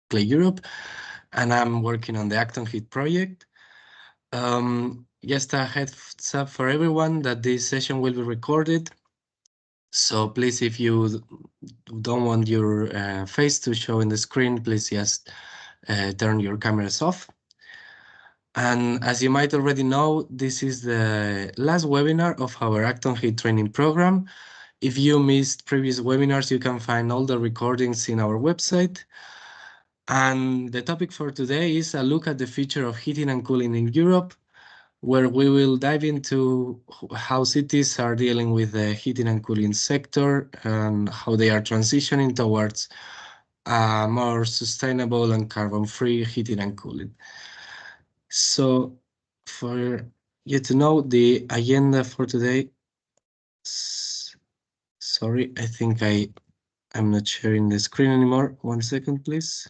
Clay Europe, and I'm working on the onHeat project. Just a heads up for everyone that this session will be recorded. So please, if you don't want your face to show in the screen, please just turn your cameras off. And as you might already know, this is the last webinar of our onHeat training program. If you missed previous webinars, you can find all the recordings in our website. And the topic for today is a look at the future of heating and cooling in Europe, where we will dive into how cities are dealing with the heating and cooling sector and how they are transitioning towards a more sustainable and carbon-free heating and cooling. So for you to know the agenda for today, sorry, I think I'm not sharing the screen anymore. 1 second, please.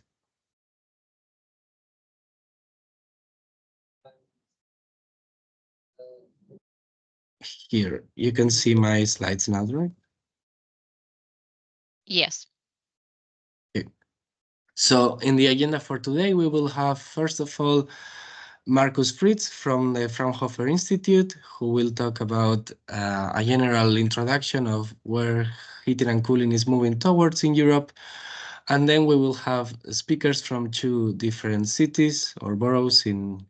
Here, you can see my slides now, right? Yes. Okay. So in the agenda for today, we will have, first of all, Markus Fritz from the Fraunhofer Institute, who will talk about a general introduction of where heating and cooling is moving towards in Europe. And then we will have speakers from 2 different cities or boroughs in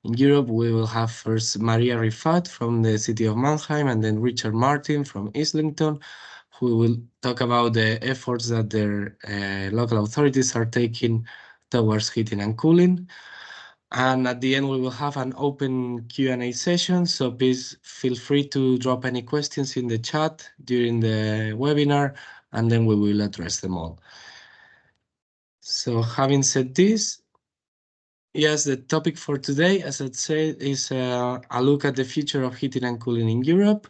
Europe. We will have first Maria Rifat from the city of Mannheim, and then Richard Martin from Islington, who will talk about the efforts that their local authorities are taking towards heating and cooling. And at the end, we will have an open Q&A session, so please feel free to drop any questions in the chat during the webinar, and then we will address them all. So having said this, yes, the topic for today, as I said, is a look at the future of heating and cooling in Europe.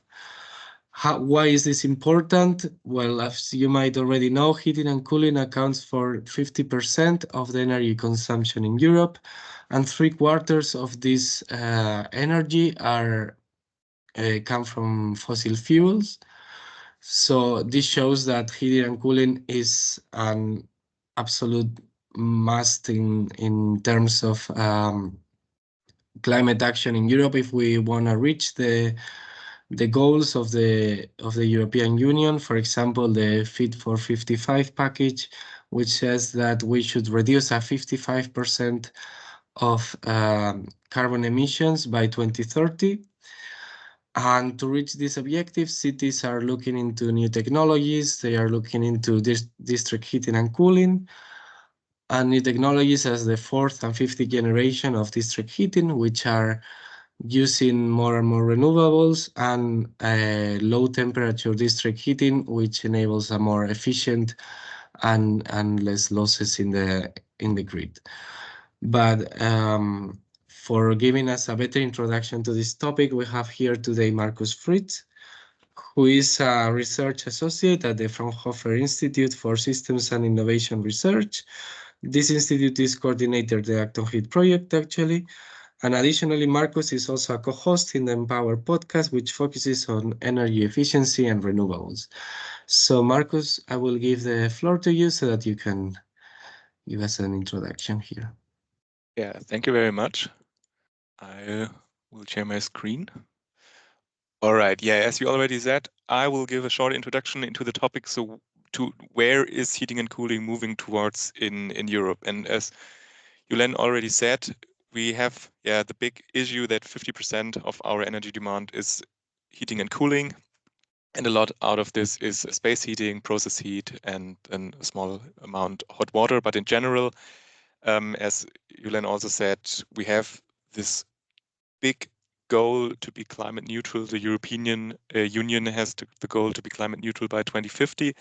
Why is this important? Well, as you might already know, heating and cooling accounts for 50% of the energy consumption in Europe, and 3/4 of this energy come from fossil fuels. So this shows that heating and cooling is an absolute must in terms of climate action in Europe if we want to reach the goals of the European Union. For example, the Fit for 55 package, which says that we should reduce 55% of carbon emissions by 2030. And to reach this objective, cities are looking into new technologies. They are looking into district heating and cooling, and new technologies as the 4th and 5th generation of district heating, which are using more and more renewables, and low temperature district heating, which enables a more efficient and less losses in the grid. But for giving us a better introduction to this topic, we have here today Markus Fritz, who is a research associate at the Fraunhofer Institute for Systems and Innovation Research. This institute is coordinator the onHeat project, actually. And additionally, Markus is also a co-host in the Empower podcast, which focuses on energy efficiency and renewables. So Markus, I will give the floor to you so that you can give us an introduction here. Yeah, thank you very much. I will share my screen. All right, yeah, as you already said, I will give a short introduction into the topic. So to where is heating and cooling moving towards in Europe? And as Yulen already said, we have the big issue that 50% of our energy demand is heating and cooling. And a lot out of this is space heating, process heat, and a small amount hot water. But in general, as Yulen also said, we have this big goal to be climate neutral. The European Union has the goal to be climate neutral by 2050.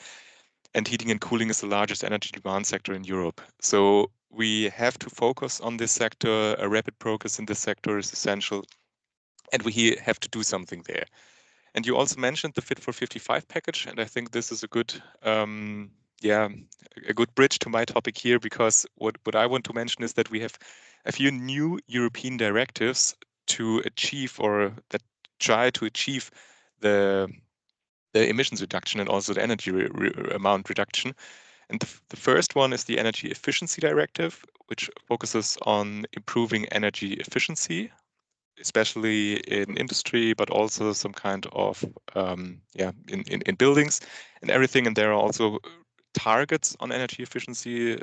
And heating and cooling is the largest energy demand sector in Europe. So we have to focus on this sector. A rapid progress in this sector is essential. And we have to do something there. And you also mentioned the Fit for 55 package, and I think this is a good, a good bridge to my topic here, because what I want to mention is that we have a few new European directives to achieve, or that try to achieve, the emissions reduction and also the energy amount reduction. And the first one is the Energy Efficiency Directive, which focuses on improving energy efficiency, especially in industry, but also some kind of in buildings and everything. And there are also targets on energy efficiency,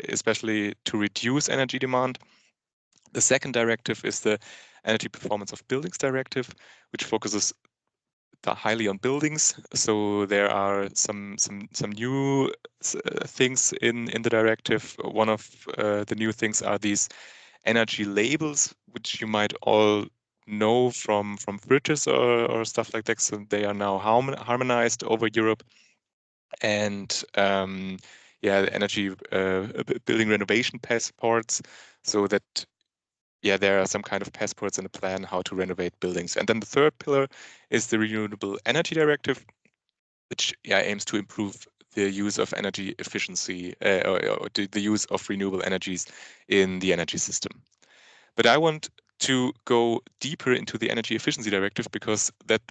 especially to reduce energy demand. The second directive is the Energy Performance of Buildings Directive, which focuses highly on buildings. So there are some new things in the directive. One of the new things are these energy labels, which you might all know from fridges or stuff like that. So they are now harmonized over Europe. And energy building renovation passports, so that there are some kind of passports in the plan how to renovate buildings. And then the third pillar is the Renewable Energy Directive, which aims to improve the use of energy efficiency or the use of renewable energies in the energy system. But I want to go deeper into the Energy Efficiency Directive because that's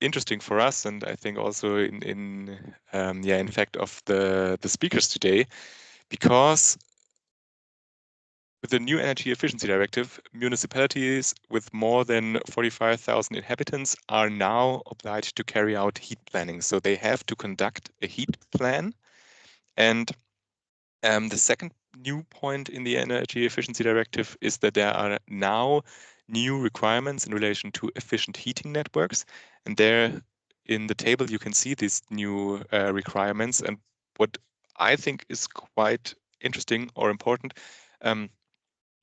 interesting for us, and I think also in fact of the speakers today, because with the new Energy Efficiency Directive, municipalities with more than 45,000 inhabitants are now obliged to carry out heat planning. So they have to conduct a heat plan. And the second new point in the Energy Efficiency Directive is that there are now new requirements in relation to efficient heating networks. And there in the table, you can see these new requirements. And what I think is quite interesting or important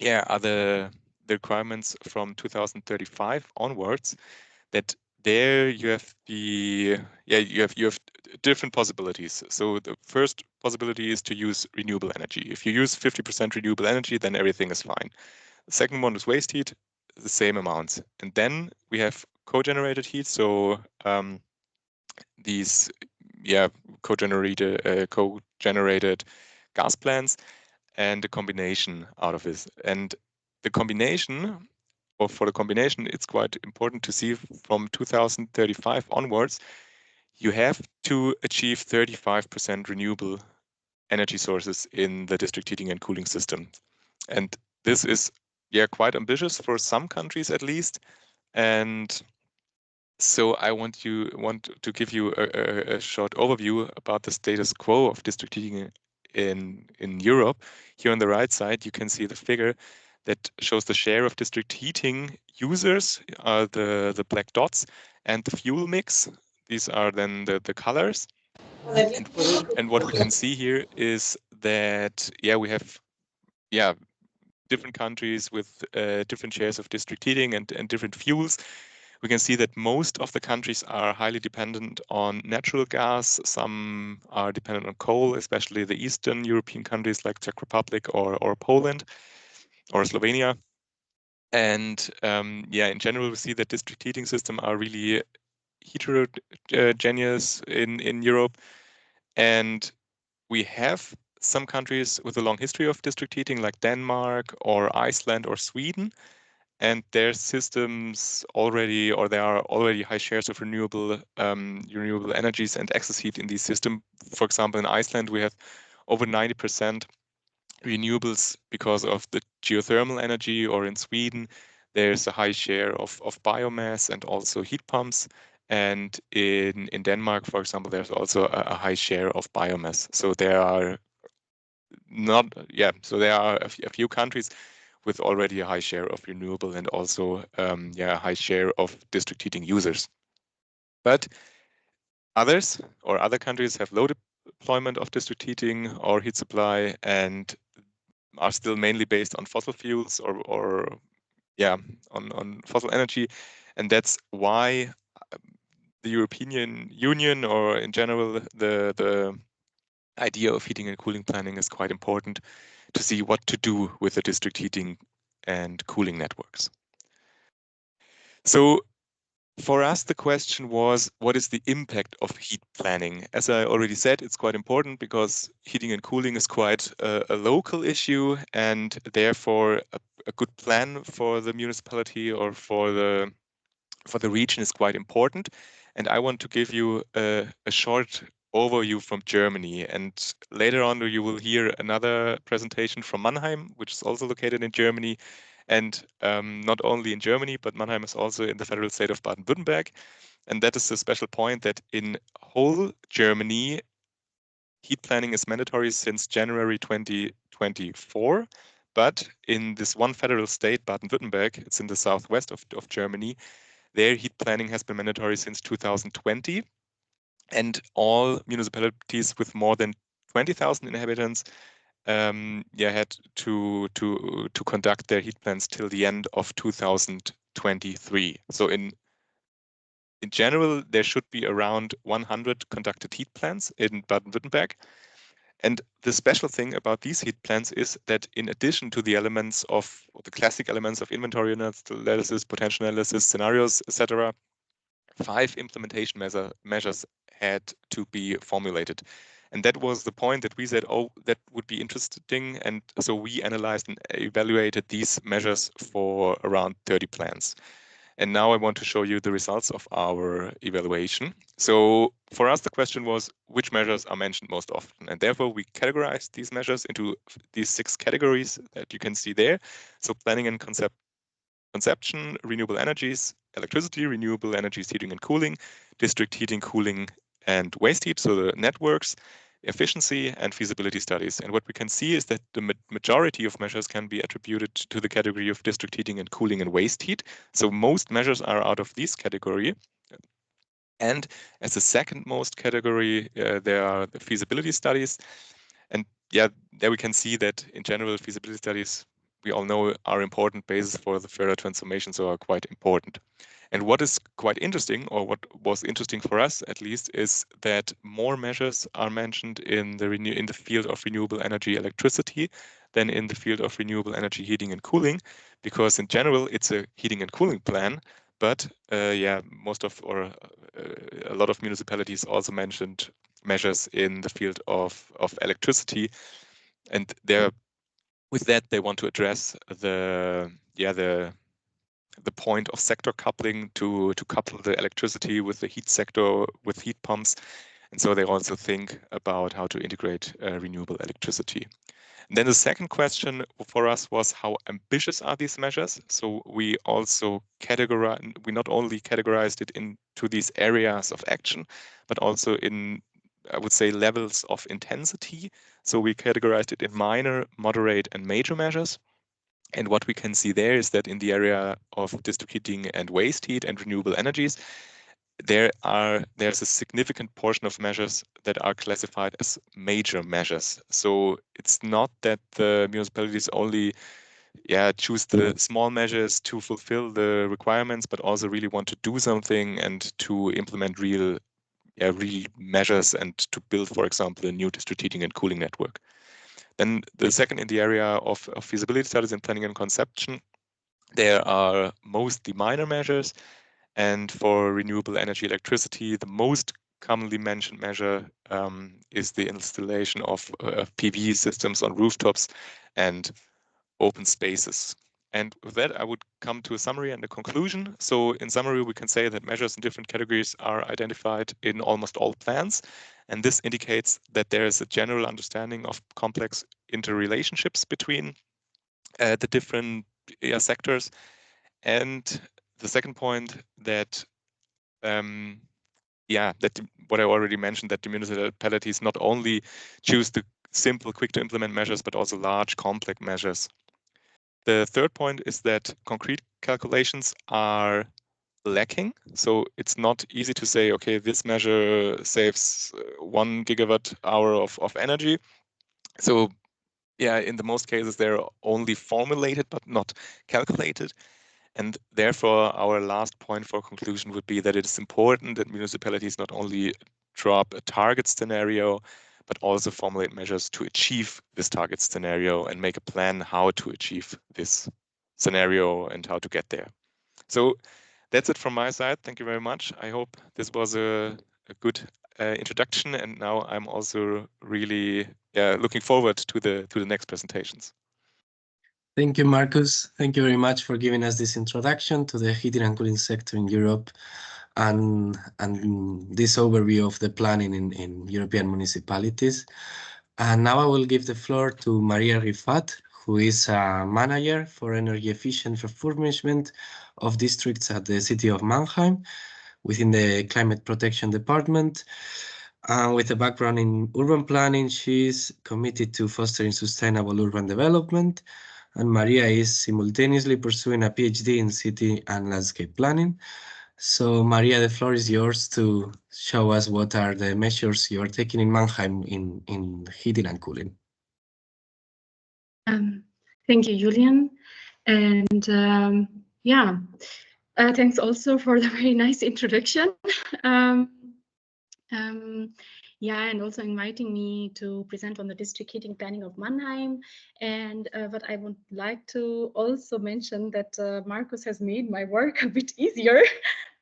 are the requirements from 2035 onwards, that there you have you have different possibilities. So the first possibility is to use renewable energy. If you use 50% renewable energy, then everything is fine. The second one is waste heat, the same amounts. And then we have co-generated heat. So these co-generated gas plants, and the combination out of this. And the combination, or for the combination, it's quite important to see from 2035 onwards, you have to achieve 35% renewable energy sources in the district heating and cooling system. And this is quite ambitious for some countries at least. And so I want to give you a short overview about the status quo of district heating in Europe. Here on the right side, you can see the figure that shows the share of district heating users, the black dots, and the fuel mix. These are then the colors. And what we can see here is that we have different countries with different shares of district heating and different fuels. We can see that most of the countries are highly dependent on natural gas. Some are dependent on coal, especially the Eastern European countries like Czech Republic or Poland or Slovenia. And in general, we see that district heating systems are really heterogeneous in Europe. And we have some countries with a long history of district heating, like Denmark or Iceland or Sweden, and their systems there are already high shares of renewable energies and excess heat in these systems. For example, in Iceland, we have over 90% renewables because of the geothermal energy, or in Sweden, there's a high share of biomass and also heat pumps. And in Denmark, for example, there's also a high share of biomass. So there are a few countries with already a high share of renewable and also a high share of district heating users. But other countries have low deployment of district heating or heat supply and are still mainly based on fossil fuels or on fossil energy. And that's why the European Union, or in general, the idea of heating and cooling planning is quite important to see what to do with the district heating and cooling networks. So for us, the question was, what is the impact of heat planning? As I already said, it's quite important because heating and cooling is quite a local issue, and therefore a good plan for the municipality or for the region is quite important. And I want to give you a short overview from Germany. And later on, you will hear another presentation from Mannheim, which is also located in Germany. And not only in Germany, but Mannheim is also in the federal state of Baden-Württemberg. And that is the special point that in whole Germany, heat planning is mandatory since January 2024. But in this one federal state, Baden-Württemberg, it's in the southwest of Germany, their heat planning has been mandatory since 2020. And all municipalities with more than 20,000 inhabitants had to conduct their heat plans till the end of 2023. So in general, there should be around 100 conducted heat plans in Baden-Württemberg. And the special thing about these heat plans is that in addition to the elements of the classic elements of inventory analysis, potential analysis, scenarios, etc., 5 implementation measures had to be formulated. And that was the point that we said, oh, that would be interesting. And so we analyzed and evaluated these measures for around 30 plans. And now I want to show you the results of our evaluation. So for us, the question was, which measures are mentioned most often? And therefore, we categorized these measures into these 6 categories that you can see there. So planning and conception, renewable energies, electricity, renewable energies, heating and cooling, district heating, cooling, and waste heat, so the networks, efficiency, and feasibility studies. And what we can see is that the majority of measures can be attributed to the category of district heating and cooling and waste heat. So most measures are out of this category. And as the second most category, there are the feasibility studies. And yeah, there we can see that in general, feasibility studies, we all know, are important basis for the further transformation, so are quite important. And what is quite interesting, or what was interesting for us at least, is that more measures are mentioned in the field of renewable energy electricity than in the field of renewable energy heating and cooling, because in general it's a heating and cooling plan. But most of a lot of municipalities also mentioned measures in the field of electricity, and with that they want to address the point of sector coupling to couple the electricity with the heat sector with heat pumps, and so they also think about how to integrate renewable electricity. And then the second question for us was, how ambitious are these measures? So we also not only categorized it into these areas of action, but also in, I would say, levels of intensity. So we categorized it in minor, moderate, and major measures. And what we can see there is that in the area of district heating and waste heat and renewable energies, there's a significant portion of measures that are classified as major measures. So it's not that the municipalities only choose the small measures to fulfill the requirements, but also really want to do something and to implement real measures and to build, for example, a new district heating and cooling network. Then the second, in the area of feasibility studies and planning and conception, there are mostly minor measures. And for renewable energy electricity, the most commonly mentioned measure is the installation of PV systems on rooftops and open spaces. And with that, I would come to a summary and a conclusion. So in summary, we can say that measures in different categories are identified in almost all plans. And this indicates that there is a general understanding of complex interrelationships between the different sectors. And the second point that what I already mentioned, that the municipalities not only choose the simple, quick to implement measures, but also large, complex measures. The third point is that concrete calculations are lacking. So it's not easy to say, okay, this measure saves 1 gigawatt hour of energy. So in the most cases, they're only formulated, but not calculated. And therefore, our last point for conclusion would be that it is important that municipalities not only drop a target scenario, but also formulate measures to achieve this target scenario and make a plan how to achieve this scenario and how to get there. So that's it from my side. Thank you very much. I hope this was a good introduction, and now I'm also really looking forward to the next presentations. Thank you, Marcus. Thank you very much for giving us this introduction to the heating and cooling sector in Europe. and this overview of the planning in European municipalities. And now I will give the floor to Maria Rifat, who is a manager for energy efficient refurbishment of districts at the city of Mannheim within the Climate Protection Department. And with a background in urban planning, she is committed to fostering sustainable urban development. And Maria is simultaneously pursuing a PhD in city and landscape planning. So, Maria, the floor is yours to show us what are the measures you are taking in Mannheim in heating and cooling. Thank you, Julian. And yeah, thanks also for the very nice introduction. Yeah, and also inviting me to present on the district heating planning of Mannheim. And what I would like to also mention that Marcus has made my work a bit easier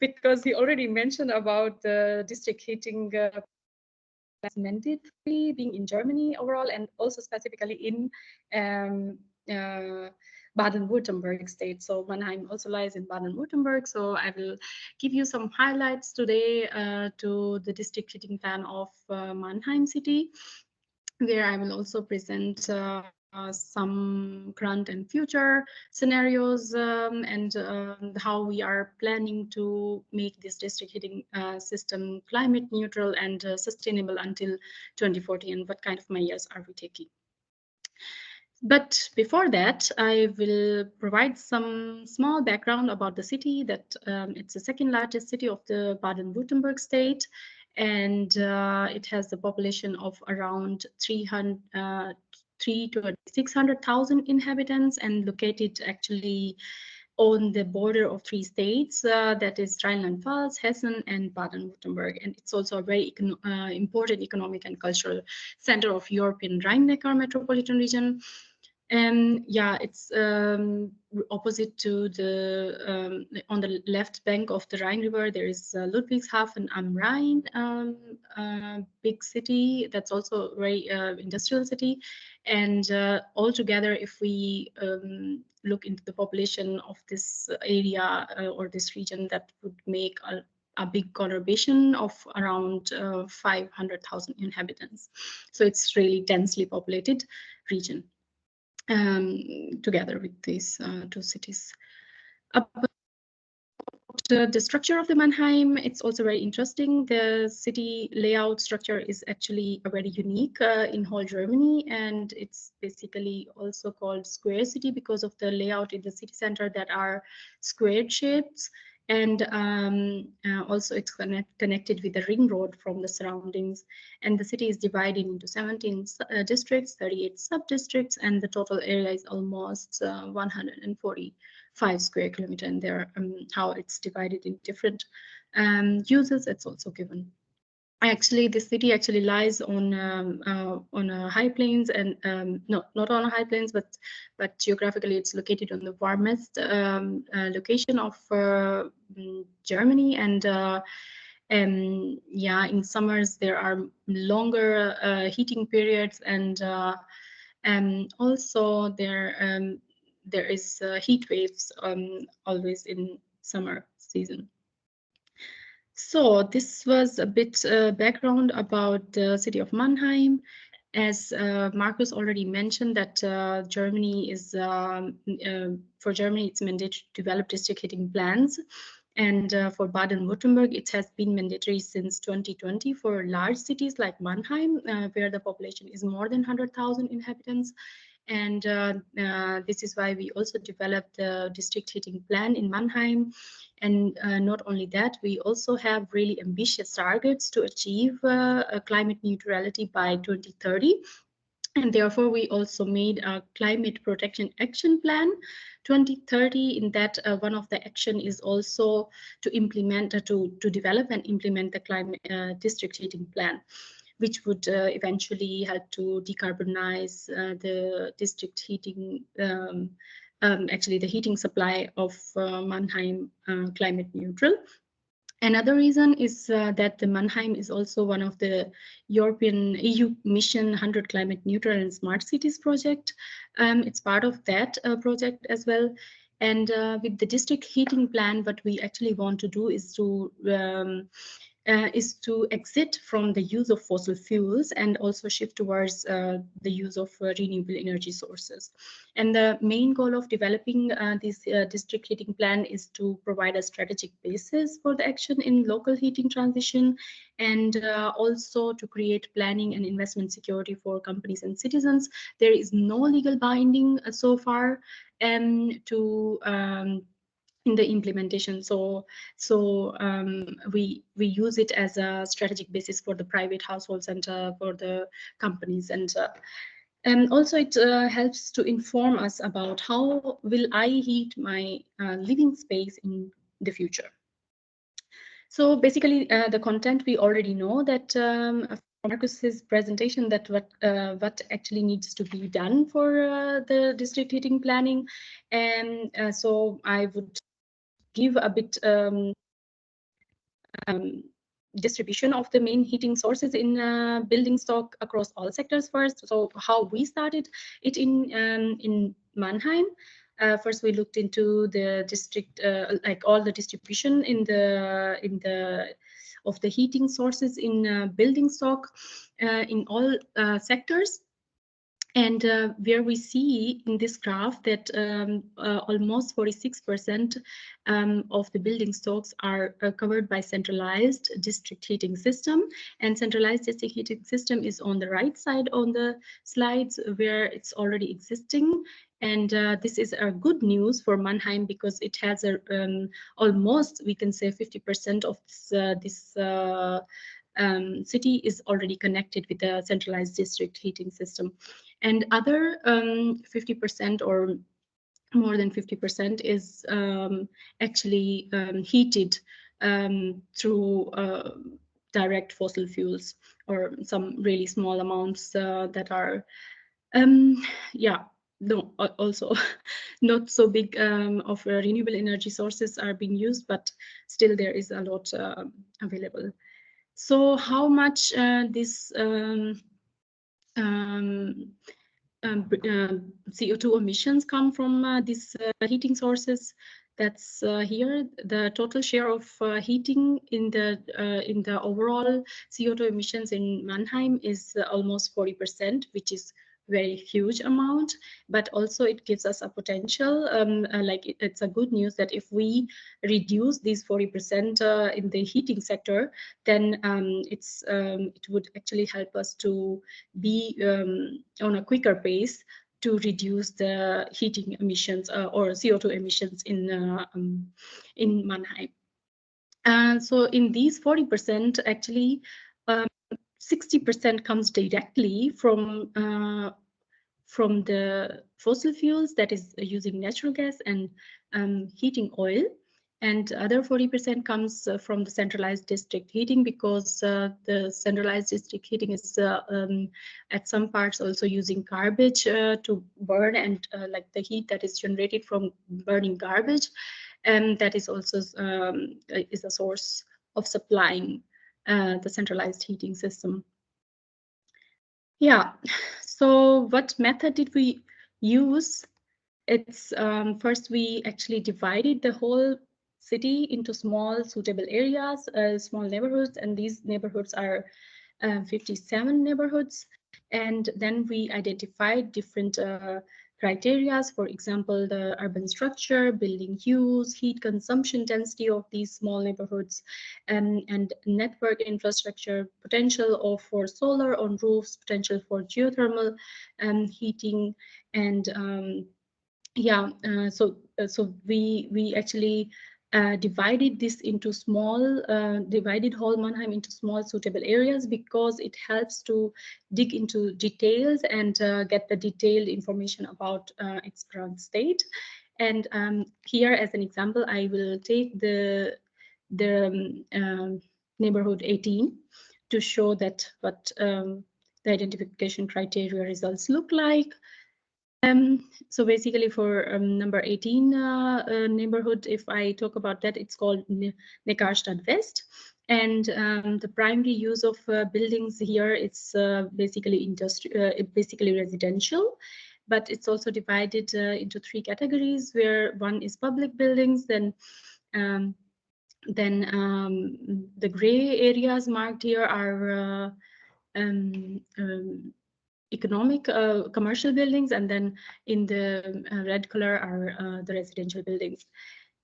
because he already mentioned about the district heating mandatory being in Germany overall, and also specifically in Baden-Württemberg state. So Mannheim also lies in Baden-Württemberg. So I will give you some highlights today to the district heating plan of Mannheim city, where I will also present some current and future scenarios and how we are planning to make this district heating system climate neutral and sustainable until 2040, and what kind of measures are we taking. But before that, I will provide some small background about the city, that it's the second largest city of the Baden-Württemberg state, and it has the population of around 300 to 600,000 inhabitants, and located actually on the border of three states, that is Rhineland-Pfalz, Hessen, and Baden-Württemberg. And it's also a very important economic and cultural center of European Rhine-Neckar metropolitan region. And yeah, it's opposite to the, on the left bank of the Rhine River, there is Ludwigshafen am Rhein, big city that's also a very industrial city. And altogether, if we look into the population of this area or this region, that would make a big conurbation of around 500,000 inhabitants. So it's really densely populated region. Together with these two cities. The structure of the Mannheim, it's also very interesting. The city layout structure is actually a very unique in whole Germany, and it's basically also called square city because of the layout in the city center that are squared shapes. And also it's connected with the ring road from the surroundings. And the city is divided into 17 districts, 38 sub-districts, and the total area is almost 145 square kilometers. And there, how it's divided in different uses, it's also given. Actually, the city actually lies on a high plains, and no, not on a high plains, but geographically it's located on the warmest location of Germany. And yeah, in summers there are longer heating periods, and also there is heat waves always in summer season. So this was a bit background about the city of Mannheim. As Marcus already mentioned, that Germany is, for Germany, it's mandatory to develop district heating plans. And for Baden-Württemberg, it has been mandatory since 2020 for large cities like Mannheim, where the population is more than 100,000 inhabitants. And this is why we also developed the district heating plan in Mannheim. And not only that, we also have really ambitious targets to achieve climate neutrality by 2030. And therefore, we also made a climate protection action plan 2030. In that, one of the action is also to implement, to develop and implement the climate district heating plan, which would eventually help to decarbonize the district heating, actually the heating supply of Mannheim climate neutral. Another reason is that the Mannheim is also one of the European EU Mission 100 Climate Neutral and Smart Cities project. It's part of that project as well. And with the district heating plan, what we actually want to do is to exit from the use of fossil fuels and also shift towards the use of renewable energy sources. And the main goal of developing this district heating plan is to provide a strategic basis for the action in local heating transition, and also to create planning and investment security for companies and citizens. There is no legal binding so far in the implementation. So we use it as a strategic basis for the private households and for the companies, and also it helps to inform us about how will I heat my living space in the future. So basically, the content we already know that from Marcus's presentation, that what actually needs to be done for the district heating planning, and so I would give a bit distribution of the main heating sources in building stock across all sectors first. So how we started it in Mannheim. First, we looked into the district, like all the distribution of the heating sources in building stock in all sectors. And where we see in this graph that almost 46% of the building stocks are covered by centralized district heating system. And centralized district heating system is on the right side on the slides where it's already existing. And this is a good news for Mannheim because it has a almost, we can say, 50% of this city is already connected with the centralized district heating system. And other 50% or more than 50% is actually heated through direct fossil fuels, or some really small amounts that are, no, also not so big of renewable energy sources are being used, but still there is a lot available. So how much this CO2 emissions come from these heating sources? That's here. The total share of heating in the overall CO2 emissions in Mannheim is almost 40%, which is very huge amount, but also it gives us a potential, it's a good news that if we reduce these 40% in the heating sector, then it would actually help us to be on a quicker pace to reduce the heating emissions or CO2 emissions in Mannheim. And so in these 40%, actually 60% comes directly from the fossil fuels, that is using natural gas and heating oil. And other 40% comes from the centralized district heating, because the centralized district heating is at some parts also using garbage to burn, and like the heat that is generated from burning garbage, and that is also is a source of supplying the centralized heating system. Yeah, so what method did we use? It's first we actually divided the whole city into small suitable areas, small neighborhoods, and these neighborhoods are 57 neighborhoods. And then we identified different criteria, for example, the urban structure, building use, heat consumption density of these small neighborhoods, and network infrastructure, potential for solar on roofs, potential for geothermal heating, and so we actually divided this into small, divided whole Mannheim into small suitable areas, because it helps to dig into details and get the detailed information about its current state. And here, as an example, I will take the neighborhood 18 to show that what the identification criteria results look like. So basically for number 18 neighborhood, if I talk about that, it's called Neckarstadt West. And the primary use of buildings here, it's basically residential. but it's also divided into 3 categories, where one is public buildings, then the gray areas marked here are economic commercial buildings, and then in the red color are the residential buildings.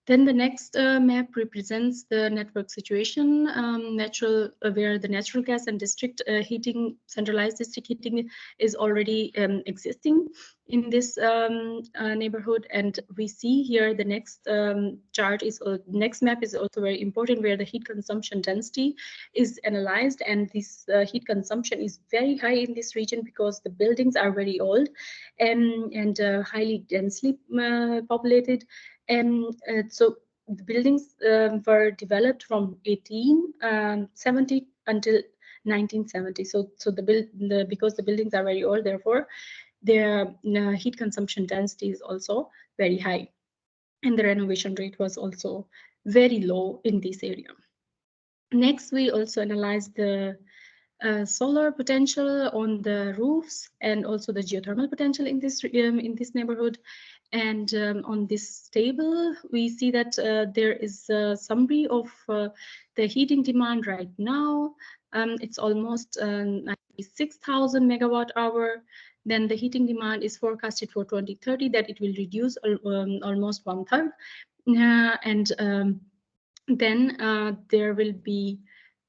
Then the next map represents the network situation, where the natural gas and district heating, centralized district heating is already existing in this neighborhood. And we see here the next chart is next map is also very important, where the heat consumption density is analyzed, and this heat consumption is very high in this region because the buildings are very old and highly densely populated. So the buildings were developed from 1870 until 1970. So because the buildings are very old, therefore their heat consumption density is also very high, and the renovation rate was also very low in this area. Next, we also analyzed the solar potential on the roofs and also the geothermal potential in this neighborhood. And on this table, we see that there is a summary of the heating demand right now. It's almost 96,000 megawatt hour. Then the heating demand is forecasted for 2030 that it will reduce almost 1/3. And then there will be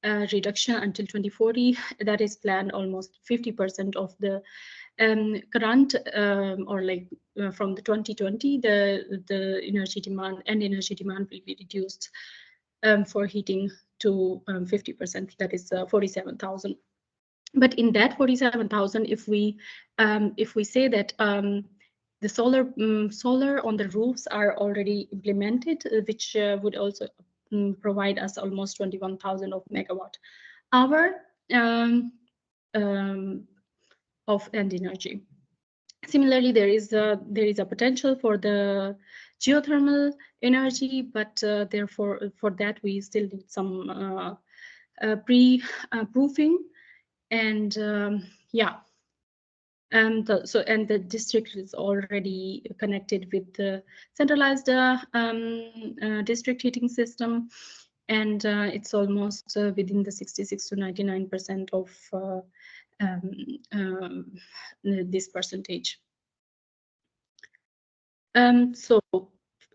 a reduction until 2040 that is planned almost 50% of the current or like from the 2020 the energy demand will be reduced for heating to 50%, that is 47,000. But in that 47,000, if we say that the solar on the roofs are already implemented, which would also provide us almost 21,000 of megawatt hour of end energy. Similarly, there is a potential for the geothermal energy, but therefore for that we still need some pre-proofing. And yeah, and the district is already connected with the centralized district heating system, and it's almost within the 66 to 99% of this percentage. So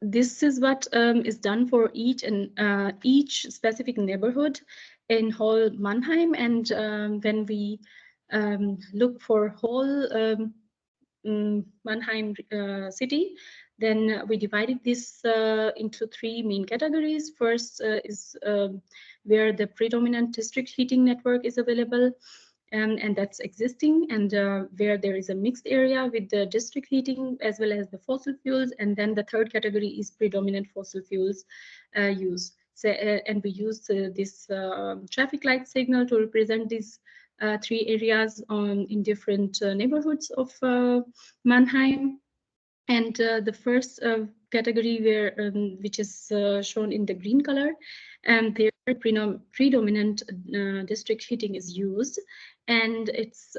this is what is done for each specific neighborhood in whole Mannheim. And when we look for whole Mannheim city, then we divided this into 3 main categories. First is where the predominant district heating network is available, and that's existing, and where there is a mixed area with the district heating as well as the fossil fuels. And then the third category is predominant fossil fuels use. So, and we use this traffic light signal to represent these 3 areas in different neighborhoods of Mannheim. And the first category, which is shown in the green color, and there predominant district heating is used, and it's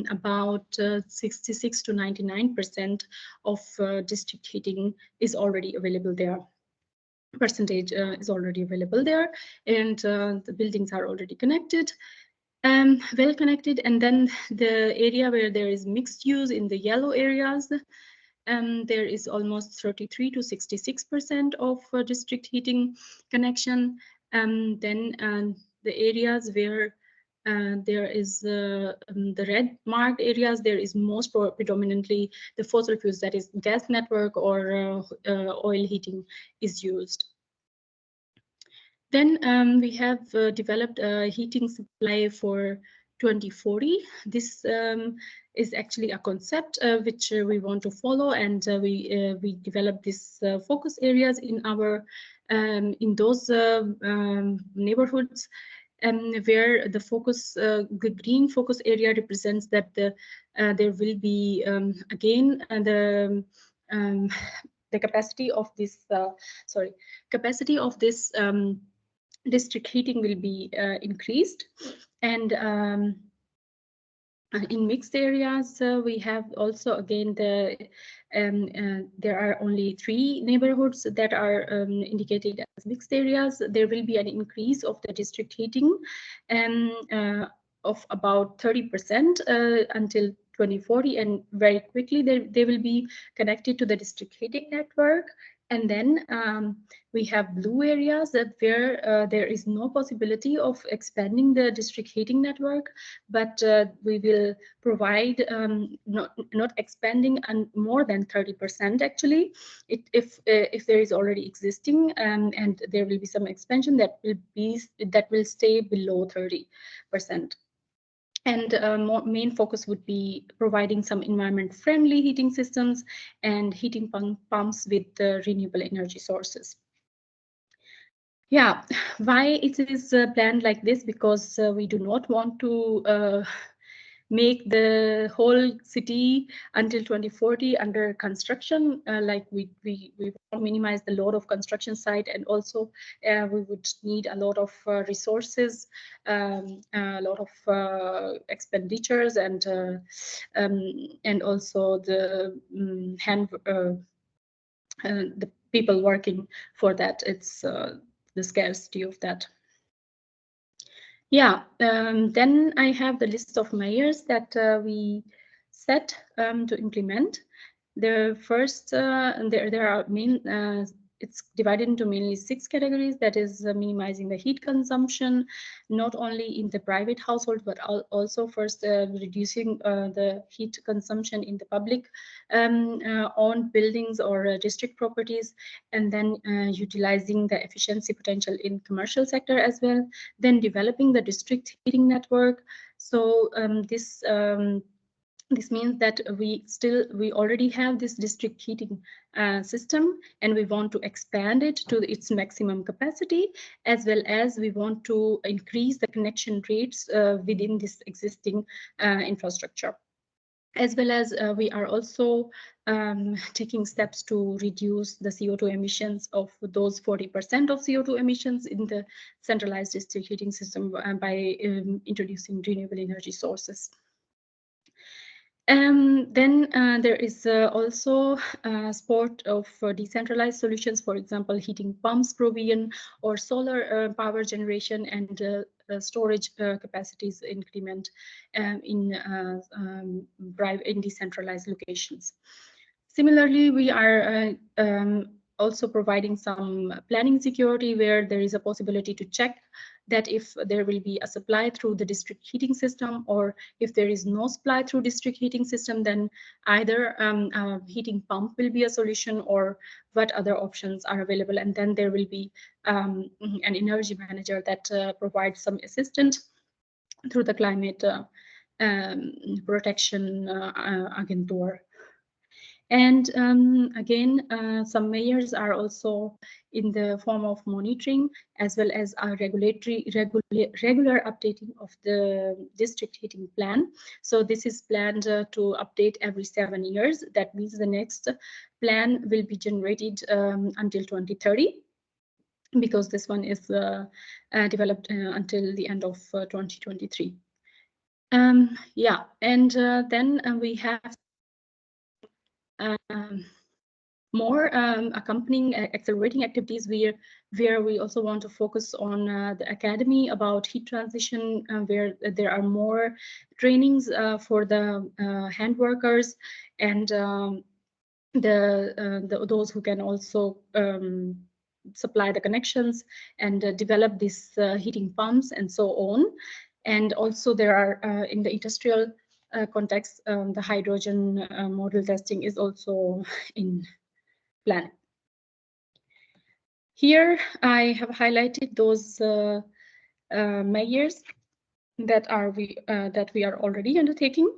about 66 to 99% of district heating is already available there. Percentage is already available there, and the buildings are already connected. Well connected. And then the area where there is mixed use in the yellow areas, there is almost 33 to 66% of district heating connection. Then the areas where there is the red marked areas, there is most predominantly the fossil fuels, that is gas network or oil heating is used. Then we have developed a heating supply for 2040. This is actually a concept which we want to follow, and we develop these focus areas in our in those neighborhoods, where the focus, the green focus area represents that there will be again the capacity of this district heating will be increased, and In mixed areas, we have also again there are only 3 neighborhoods that are indicated as mixed areas. There will be an increase of the district heating of about 30% until 2040, and very quickly they will be connected to the district heating network. And then we have blue areas that where there is no possibility of expanding the district heating network, but we will provide not expanding and more than 30% actually. If there is already existing and there will be some expansion that will stay below 30%. And main focus would be providing some environment-friendly heating systems and heating pumps with renewable energy sources. Yeah, why it is planned like this? Because we do not want to make the whole city until 2040 under construction. Like we want to minimize the load of construction site, and also we would need a lot of resources, a lot of expenditures, and also the the people working for that. It's the scarcity of that. Yeah, then I have the list of measures that we set to implement. The first, there are it's divided into mainly 6 categories. That is minimizing the heat consumption, not only in the private household, but also first reducing the heat consumption in the public owned buildings or district properties, and then utilizing the efficiency potential in commercial sector as well. Then developing the district heating network. So this means that we already have this district heating system, and we want to expand it to its maximum capacity, as well as we want to increase the connection rates within this existing infrastructure. As well as we are also taking steps to reduce the CO2 emissions of those 40% of CO2 emissions in the centralized district heating system by introducing renewable energy sources. Then there is also support of decentralized solutions, for example, heating pumps provision or solar power generation, and storage capacities increment in decentralized locations. Similarly, we are also providing some planning security, where there is a possibility to check that if there will be a supply through the district heating system, or if there is no supply through district heating system, then either a heating pump will be a solution, or what other options are available. And then there will be an energy manager that provides some assistance through the climate protection agentur. And again, some measures are also in the form of monitoring, as well as a regular updating of the district heating plan. So this is planned to update every 7 years. That means the next plan will be generated until 2030, because this one is developed until the end of 2023. Yeah, and then we have more accompanying accelerating activities where we also want to focus on the academy about heat transition, where there are more trainings for the hand workers and those who can also supply the connections and develop these heating pumps and so on. And also there are in the industrial context, the hydrogen model testing is also in plan. Here I have highlighted those measures that we are already undertaking.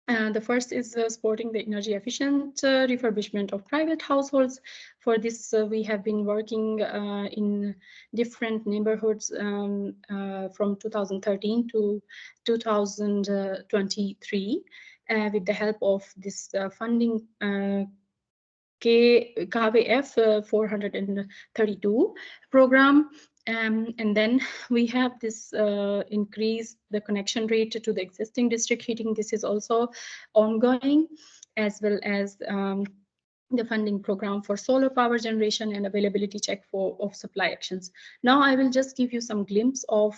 The first is supporting the energy efficient refurbishment of private households. For this, we have been working in different neighborhoods from 2013 to 2023 with the help of this funding KWF 432 program. And then we have this increase the connection rate to the existing district heating. This is also ongoing, as well as the funding program for solar power generation and availability check of supply actions. Now I will just give you some glimpse of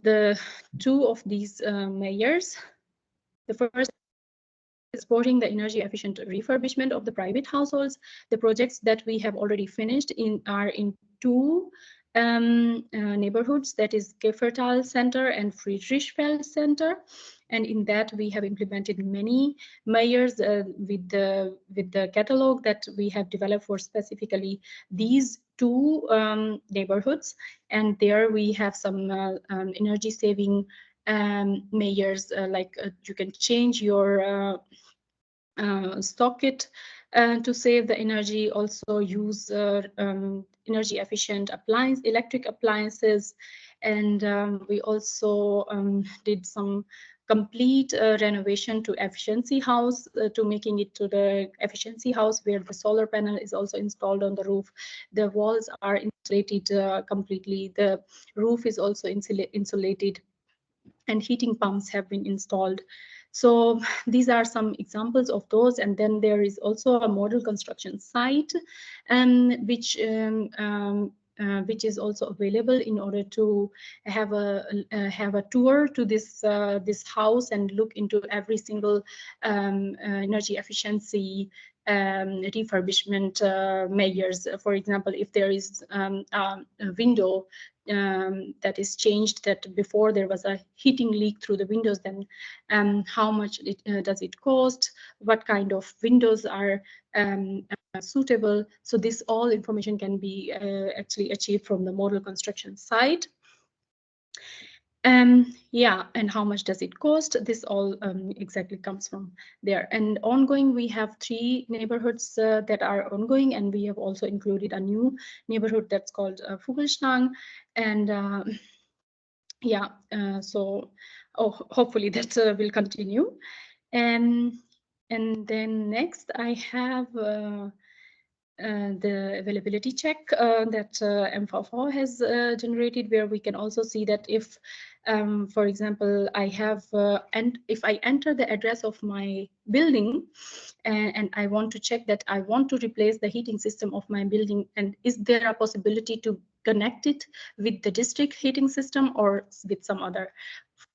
the two of these measures. The first is supporting the energy efficient refurbishment of the private households. The projects that we have already finished are in two neighborhoods, that is Geffertal Center and Friedrichsfeld Center. And in that we have implemented many measures with the catalog that we have developed for specifically these two neighborhoods. And there we have some energy saving measures, like you can change your socket to save the energy, also use energy efficient electric appliances. And we also did some complete renovation to efficiency house, to making it to the efficiency house, where the solar panel is also installed on the roof. The walls are insulated completely. The roof is also insulated, and heating pumps have been installed. So these are some examples of those. And then there is also a model construction site, which is also available in order to have a tour to this house and look into every single energy efficiency refurbishment measures. For example, if there is a window that is changed, that before there was a heating leak through the windows, then how much does it cost, what kind of windows are suitable. So this all information can be actually achieved from the model construction site. Yeah, and how much does it cost? This all exactly comes from there. And ongoing, we have 3 neighborhoods that are ongoing, and we have also included a new neighborhood that's called Vogelstang. And yeah, so hopefully that will continue. And then next I have the availability check that MVV has generated, where we can also see that if, for example, I have, and if I enter the address of my building and I want to check that I want to replace the heating system of my building, and is there a possibility to connect it with the district heating system or with some other.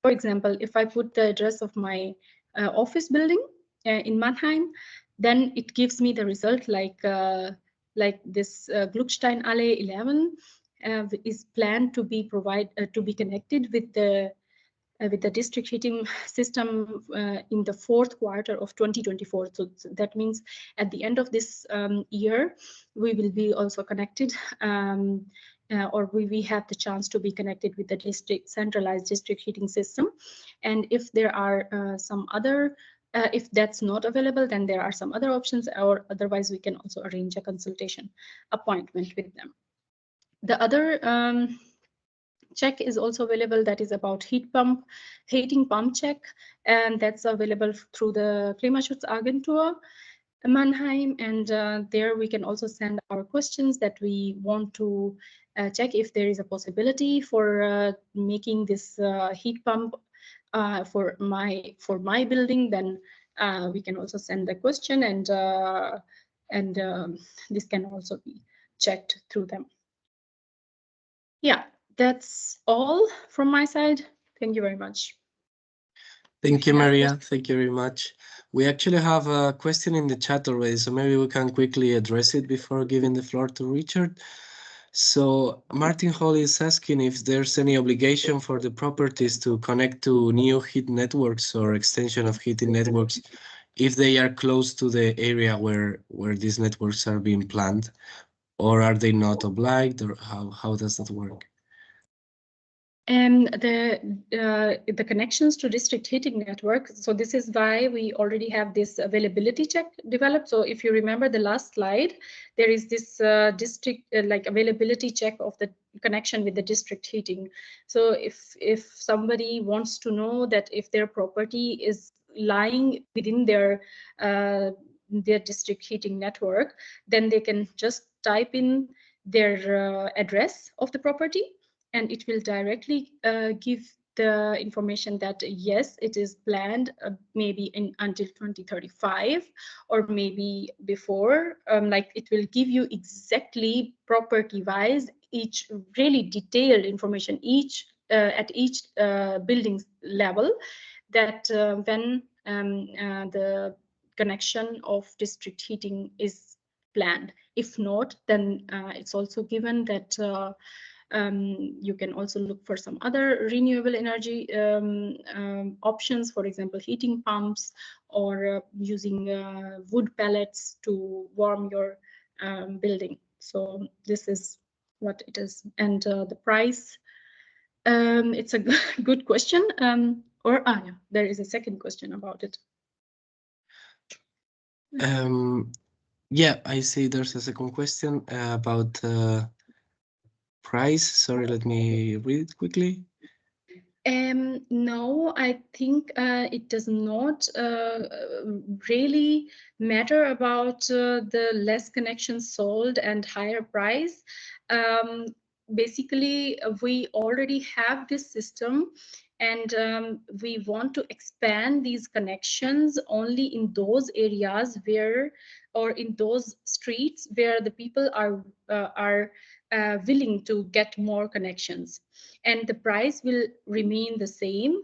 For example, if I put the address of my office building in Mannheim, then it gives me the result like this Glucksteinallee 11 is planned to be connected with the district heating system in the 4th quarter of 2024. So that means at the end of this year, we will be also connected, or we have the chance to be connected with the centralized district heating system. And if there are some other if that's not available, then there are some other options, or otherwise we can also arrange a consultation appointment with them. The other check is also available, that is about heating pump check, and that's available through the Klimaschutzagentur Mannheim. And there we can also send our questions that we want to check if there is a possibility for making this heat pump for my building. Then we can also send the question, and this can also be checked through them. Yeah, that's all from my side. Thank you very much. Thank you, Maria. Thank you very much. We actually have a question in the chat already, so maybe we can quickly address it before giving the floor to Richard. So Martin Hall is asking if there's any obligation for the properties to connect to new heat networks or extension of heating networks if they are close to the area where these networks are being planned, or are they not obliged, or how does that work? And the connections to district heating network. So this is why we already have this availability check developed. So if you remember the last slide, there is this district like availability check of the connection with the district heating. So if somebody wants to know that if their property is lying within their district heating network, then they can just type in their address of the property, and it will directly give the information that yes, it is planned maybe until 2035 or maybe before. Like it will give you exactly property wise each really detailed information at each building level, that when the connection of district heating is planned. If not, then it's also given that you can also look for some other renewable energy options, for example, heating pumps, or using wood pellets to warm your building. So this is what it is. And the price, it's a good question. Yeah, there is a second question about it. Yeah, I see there's a second question about price. Sorry, let me read it quickly. No, I think it does not really matter about the less connections sold and higher price. Basically, we already have this system, and we want to expand these connections only in those areas where, or in those streets where the people are willing to get more connections, and the price will remain the same.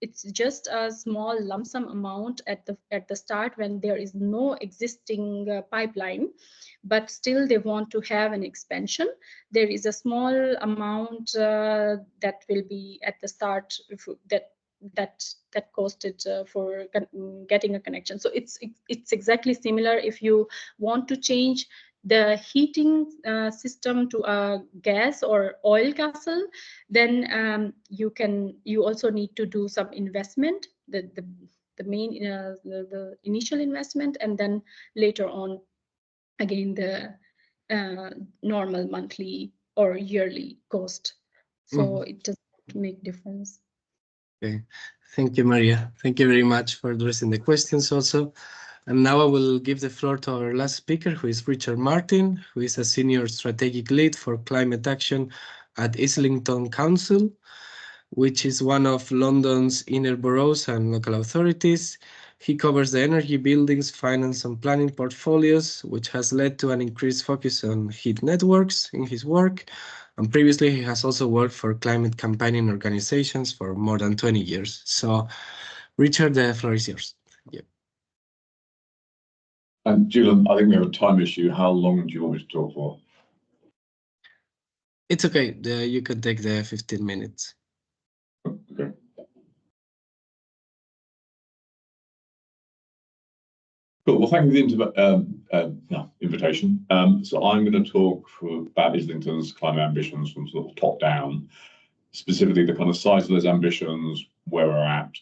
It's just a small lump sum amount at the start when there is no existing pipeline, but still they want to have an expansion. There is a small amount that will be at the start that costed for getting a connection. So it's exactly similar. If you want to change the heating system to a gas or oil castle, then you also need to do some investment, the main the initial investment, and then later on again the normal monthly or yearly cost. So it does not make difference. Okay, thank you, Maria. Thank you very much for addressing the questions also. And now I will give the floor to our last speaker, who is Richard Martin, who is a senior strategic lead for climate action at Islington Council, which is one of London's inner boroughs and local authorities. He covers the energy, buildings, finance and planning portfolios, which has led to an increased focus on heat networks in his work. And previously, he has also worked for climate campaigning organizations for more than 20 years. So, Richard, the floor is yours. Yeah. And Julian, I think we have a time issue. How long do you want me to talk for? It's okay. You can take the 15 minutes. Okay. Cool. Well, thank you for the invitation. So I'm going to talk about Islington's climate ambitions from sort of top down, specifically the kind of size of those ambitions, where we're at,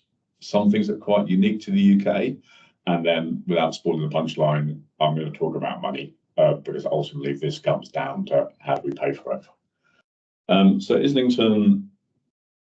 some things that are quite unique to the UK, and then, without spoiling the punchline, I'm going to talk about money, because ultimately this comes down to how do we pay for it. So Islington,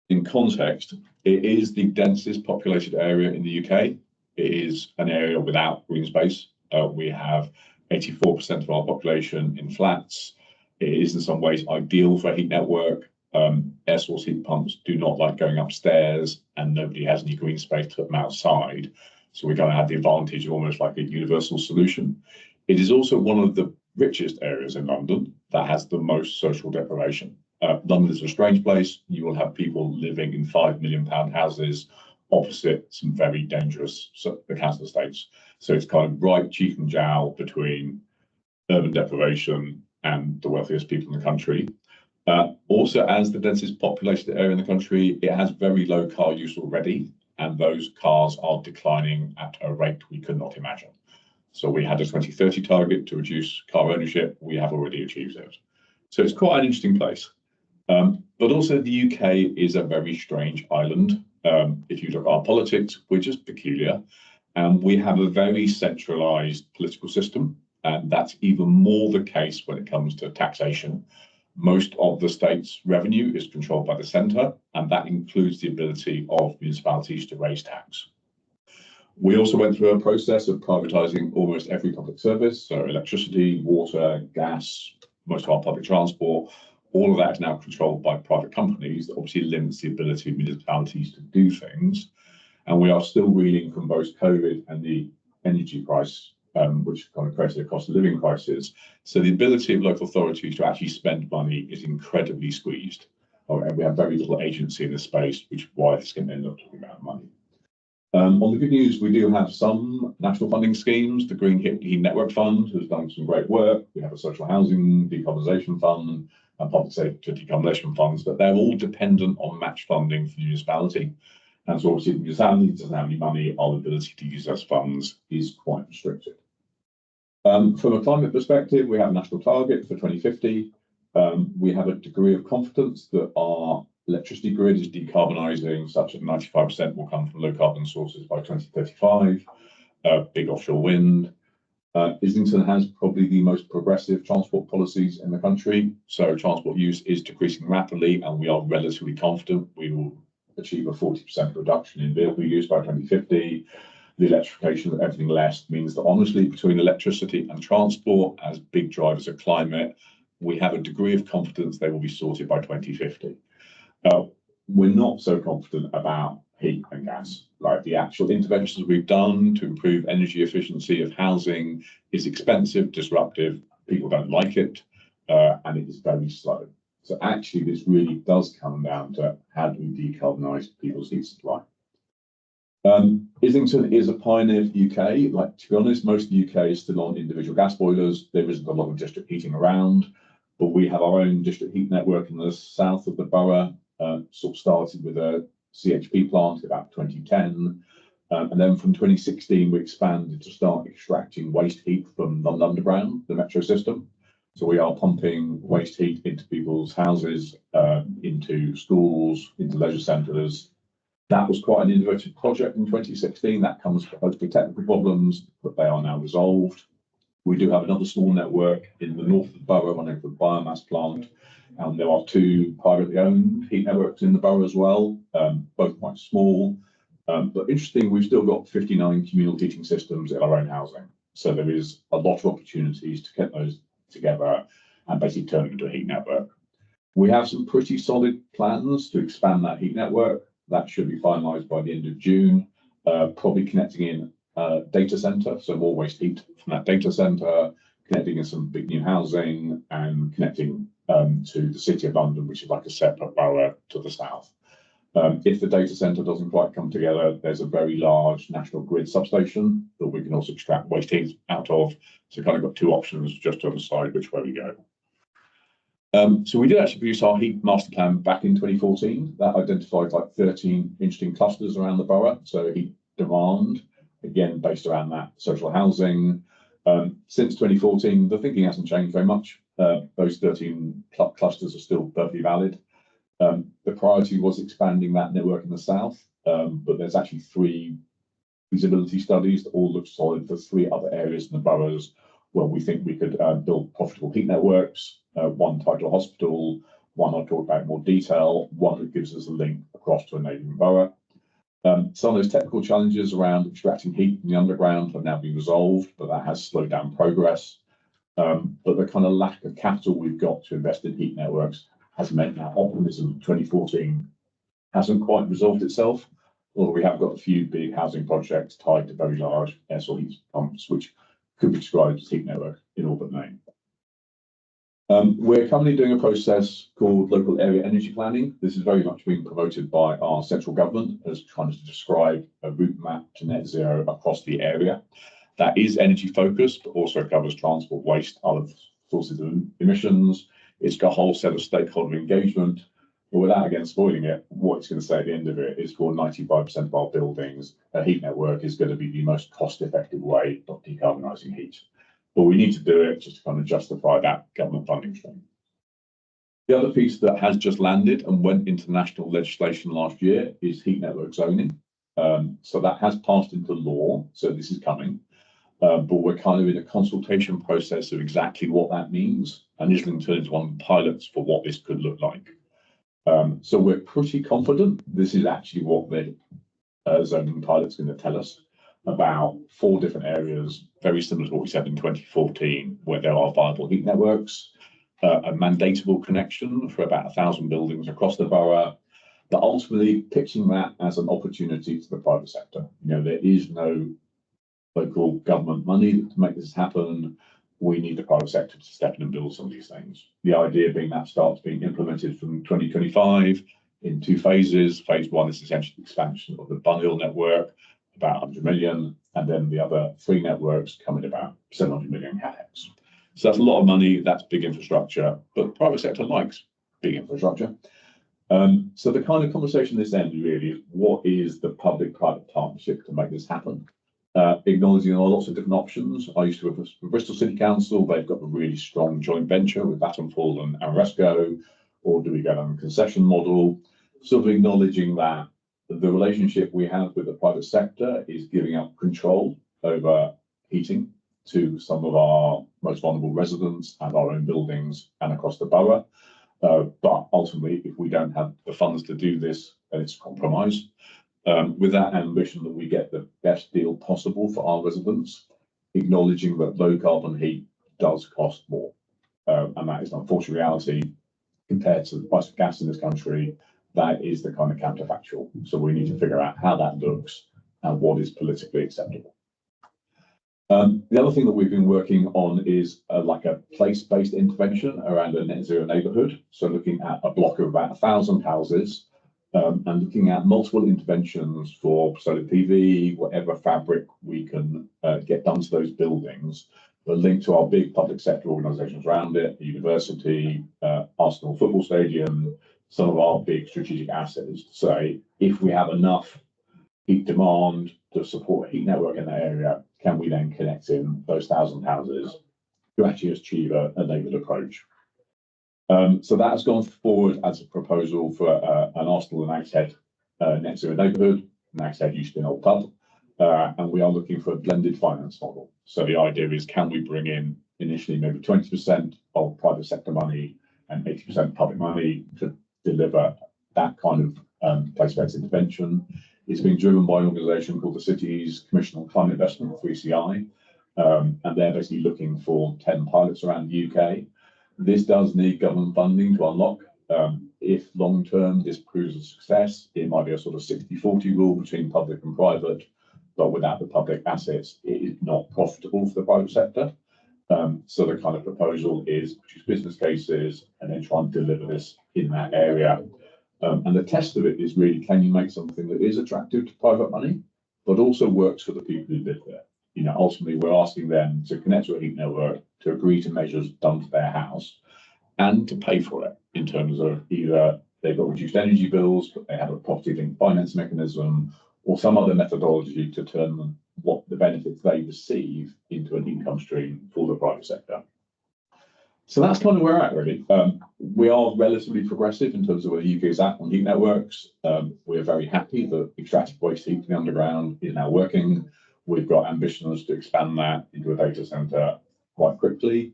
in context, it is the densest populated area in the UK. It is an area without green space. We have 84% of our population in flats. It is in some ways ideal for a heat network. Air source heat pumps do not like going upstairs, and nobody has any green space to put them outside. So we're going to have the advantage of almost like a universal solution. It is also one of the richest areas in London that has the most social deprivation. London is a strange place. You will have people living in £5 million houses opposite some very dangerous council estates. So it's kind of right cheek and jowl between urban deprivation and the wealthiest people in the country. Also, as the densest populated area in the country, it has very low car use already, and those cars are declining at a rate we could not imagine. So we had a 2030 target to reduce car ownership. We have already achieved it. So it's quite an interesting place. But also the UK is a very strange island. If you look at our politics, we're just peculiar. And we have a very centralised political system. And that's even more the case when it comes to taxation. Most of the state's revenue is controlled by the centre, and that includes the ability of municipalities to raise tax. We also went through a process of privatising almost every public service, so electricity, water, gas, most of our public transport. All of that is now controlled by private companies. That obviously limits the ability of municipalities to do things. And we are still reeling from both COVID and the energy price, which kind of created a cost of living crisis. So the ability of local authorities to actually spend money is incredibly squeezed. And we have very little agency in this space, which is why this can end up talking about money. On the good news, we do have some national funding schemes. The Green Heat Network Fund has done some great work. We have a social housing decarbonisation fund and public sector decarbonisation funds, but they're all dependent on match funding for the municipality. And so obviously, if the municipality doesn't have any money, our ability to use those funds is quite restricted. From a climate perspective, we have a national target for 2050. We have a degree of confidence that our electricity grid is decarbonising such that 95% will come from low carbon sources by 2035, big offshore wind. Islington has probably the most progressive transport policies in the country. So transport use is decreasing rapidly, and we are relatively confident we will achieve a 40% reduction in vehicle use by 2050. The electrification of everything less means that honestly, between electricity and transport as big drivers of climate, we have a degree of confidence they will be sorted by 2050. We're not so confident about heat and gas. Like the actual interventions we've done to improve energy efficiency of housing is expensive, disruptive, people don't like it, and it is very slow. So actually, this really does come down to how do we decarbonise people's heat supply. Islington is a pioneer for the UK. Like, to be honest, most of the UK is still on individual gas boilers. There isn't a lot of district heating around, but we have our own district heat network in the south of the borough. Sort of started with a CHP plant about 2010. And then from 2016, we expanded to start extracting waste heat from London Underground, the metro system. So we are pumping waste heat into people's houses, into schools, into leisure centres. That was quite an innovative project in 2016. That comes with hopefully technical problems, but they are now resolved. We do have another small network in the north of the borough running for the biomass plant. And there are 2 privately owned heat networks in the borough as well, both quite small. But interesting, we've still got 59 communal heating systems in our own housing. So there is a lot of opportunities to get those together and basically turn them into a heat network. We have some pretty solid plans to expand that heat network. That should be finalised by the end of June, probably connecting in a data centre, so more waste heat from that data centre, connecting in some big new housing and connecting to the City of London, which is like a separate borough to the south. If the data centre doesn't quite come together, there's a very large national grid substation that we can also extract waste heat out of. So kind of got 2 options just to decide which way we go. So we did actually produce our heat master plan back in 2014. That identified like 13 interesting clusters around the borough. So heat demand, again, based around that social housing. Since 2014, the thinking hasn't changed very much. Those 13 clusters are still perfectly valid. The priority was expanding that network in the south, but there's actually 3 feasibility studies that all look solid for 3 other areas in the boroughs where we think we could build profitable heat networks. One tied to a hospital, one I'll talk about in more detail, one that gives us a link across to a neighbouring borough. Some of those technical challenges around extracting heat from the underground have now been resolved, but that has slowed down progress. But the kind of lack of capital we've got to invest in heat networks has meant that optimism of 2014 hasn't quite resolved itself, although we have got a few big housing projects tied to very large air source heat pumps, which could be described as heat network in all but name. We're currently doing a process called local area energy planning. This is very much being promoted by our central government as trying to describe a route map to net zero across the area. That is energy focused, but also covers transport, waste, other sources of emissions. It's got a whole set of stakeholder engagement, but without again spoiling it, what it's going to say at the end of it is for 95% of our buildings, a heat network is going to be the most cost-effective way of decarbonising heat. But we need to do it just to kind of justify that government funding stream. The other piece that has just landed and went into national legislation last year is heat network zoning. So that has passed into law, so this is coming. But we're kind of in a consultation process of exactly what that means. And Islington is one of the pilots for what this could look like. So we're pretty confident this is actually what the zoning pilot's going to tell us about 4 different areas, very similar to what we said in 2014, where there are viable heat networks. a mandatable connection for about 1,000 buildings across the borough, but ultimately pitching that as an opportunity to the private sector. There is no local government money to make this happen. We need the private sector to step in and build some of these things. The idea being that starts being implemented from 2025 in 2 phases. Phase 1 is essentially the expansion of the bundle network, about 100 million, and then the other 3 networks come in about 700 million capex. So that's a lot of money, that's big infrastructure, but the private sector likes big infrastructure. So the kind of conversation this end really is, what is the public-private partnership to make this happen? Acknowledging there are lots of different options. I used to work for Bristol City Council. They've got a really strong joint venture with Vattenfall and Aresco. Or do we go down a concession model? Sort of acknowledging that the relationship we have with the private sector is giving up control over heating to some of our most vulnerable residents and our own buildings and across the borough. But ultimately, if we don't have the funds to do this, then it's a compromise. With that ambition that we get the best deal possible for our residents, acknowledging that low carbon heat does cost more. And that is an unfortunate reality compared to the price of gas in this country. That is the kind of counterfactual. So we need to figure out how that looks and what is politically acceptable. The other thing that we've been working on is like a place-based intervention around a net zero neighbourhood. So looking at a block of about 1,000 houses and looking at multiple interventions for solar PV, whatever fabric we can get done to those buildings, but linked to our big public sector organisations around it, the university, Arsenal football stadium, some of our big strategic assets, to say, if we have enough heat demand to support a heat network in that area, can we then connect in those 1,000 houses to actually achieve a neighbourhood approach? So that has gone forward as a proposal for an Arsenal and Nags Head net zero neighbourhood. Nags Head used to be an old pub, and we are looking for a blended finance model. So the idea is, can we bring in initially maybe 20% of private sector money and 80% public money to deliver that kind of place-based intervention? It's being driven by an organisation called the Cities Commission on Climate Investment, 3CI, and they're basically looking for 10 pilots around the UK. This does need government funding to unlock. If long-term this proves a success, it might be a sort of 60-40 rule between public and private, but without the public assets, it is not profitable for the private sector. So the kind of proposal is produce business cases and then try and deliver this in that area. And the test of it is really, can you make something that is attractive to private money, but also works for the people who live there? Ultimately, we're asking them to connect to a heat network, to agree to measures done to their house, and to pay for it in terms of either they've got reduced energy bills, but they have a property-linked finance mechanism, or some other methodology to turn what the benefits they receive into an income stream for the private sector. So that's kind of where we're at, really. We are relatively progressive in terms of where the UK is at on heat networks. We're very happy that extracted waste heat from the underground is now working. We've got ambitions to expand that into a data centre quite quickly,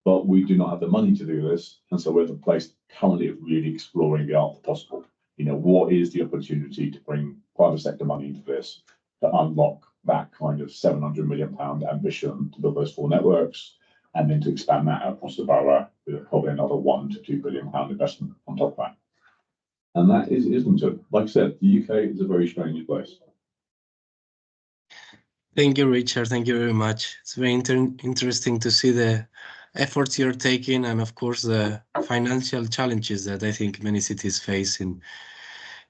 but we do not have the money to do this. And so we're at the place currently of really exploring the art of the possible. What is the opportunity to bring private sector money into this to unlock that kind of £700 million ambition to build those 4 networks, and then to expand that across the borough with probably another £1 to £2 billion investment on top of that. And that is Islington. Like I said, the UK is a very strange place. Thank you, Richard. Thank you very much. It's very interesting to see the efforts you're taking, and of course the financial challenges that I think many cities face in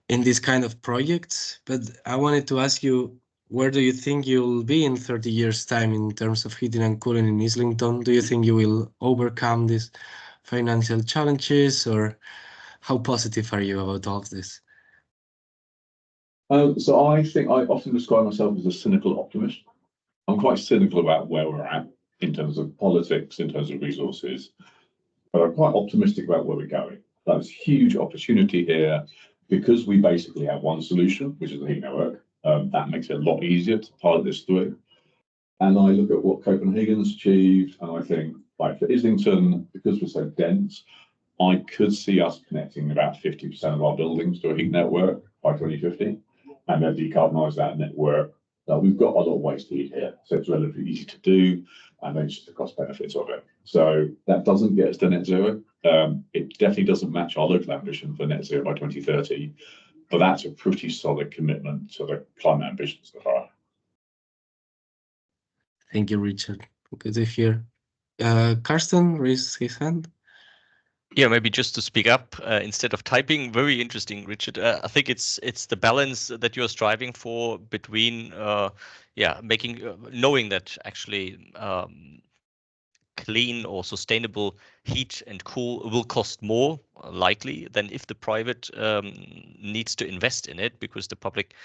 this kind of projects. But I wanted to ask you, where do you think you'll be in 30 years' time in terms of heating and cooling in Islington? Do you think you will overcome these financial challenges, or how positive are you about all of this? So I think I often describe myself as a cynical optimist. I'm quite cynical about where we're at in terms of politics, in terms of resources, but I'm quite optimistic about where we're going. There's huge opportunity here because we basically have one solution, which is the heat network. That makes it a lot easier to pilot this through. And I look at what Copenhagen's achieved, and I think, like for Islington, because we're so dense, I could see us connecting about 50% of our buildings to a heat network by 2050, and then decarbonise that network. We've got a lot of waste heat here, so it's relatively easy to do, and then just the cost benefits of it. So that doesn't get us to net zero. It definitely doesn't match our local ambition for net zero by 2030, but that's a pretty solid commitment to the climate ambitions that are. Thank you, Richard. Good to hear. Karsten raised his hand. Yeah, maybe just to speak up instead of typing. Very interesting, Richard. I think it's the balance that you're striving for between, making knowing that actually clean or sustainable heat and cool will cost more likely than if the private needs to invest in it, because the public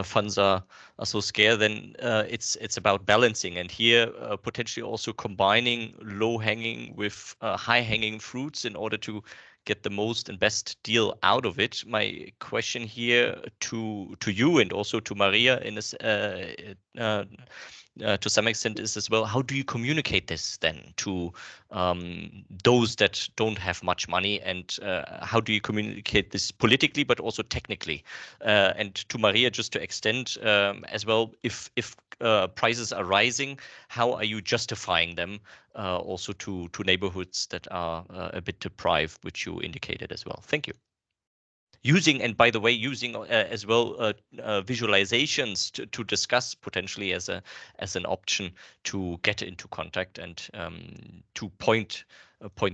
funds are so scarce. Then it's about balancing, and here potentially also combining low hanging with high hanging fruits in order to get the most and best deal out of it. My question here to you and also to Maria in this to some extent is as well, how do you communicate this then to those that don't have much money, and how do you communicate this politically but also technically? And to Maria, just to extend as well, if prices are rising, how are you justifying them also to neighborhoods that are a bit deprived, which you indicated as well? Thank you. Using, and by the way, using as well visualizations to discuss potentially as an option to get into contact and to point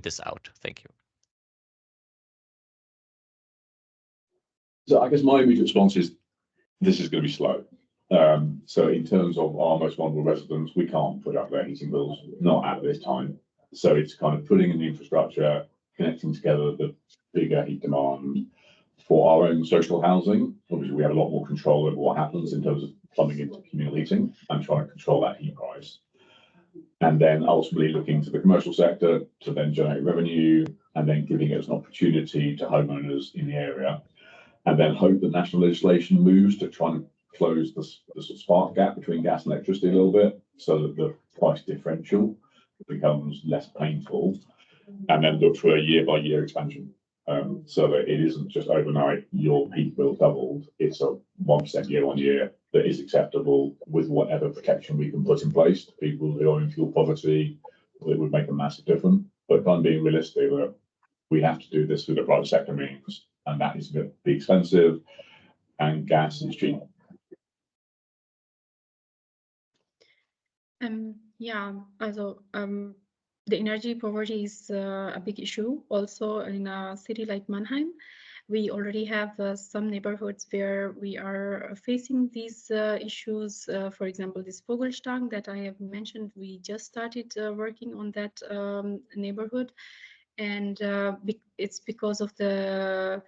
this out. Thank you. So I guess my immediate response is this is going to be slow. So in terms of our most vulnerable residents, we can't put up their heating bills, not at this time. So it's kind of putting in the infrastructure, connecting together the bigger heat demand for our own social housing. Obviously, we have a lot more control over what happens in terms of plumbing into communal heating and trying to control that heat price. And then ultimately looking to the commercial sector to then generate revenue, and then giving it as an opportunity to homeowners in the area. And then hope that national legislation moves to try and close the sort of spark gap between gas and electricity a little bit, so that the price differential becomes less painful, and then look for a year-by-year expansion. So that it isn't just overnight your heat bill doubled. It's a 1% year on year that is acceptable with whatever protection we can put in place to people who are in fuel poverty. It would make a massive difference. But kind of being realistic that we have to do this through the private sector means, and that is going to be expensive, and gas is cheap. The energy poverty is a big issue also in a city like Mannheim. We already have some neighborhoods where we are facing these issues. For example, this Vogelstang that I have mentioned, we just started working on that neighborhood, and it's because of the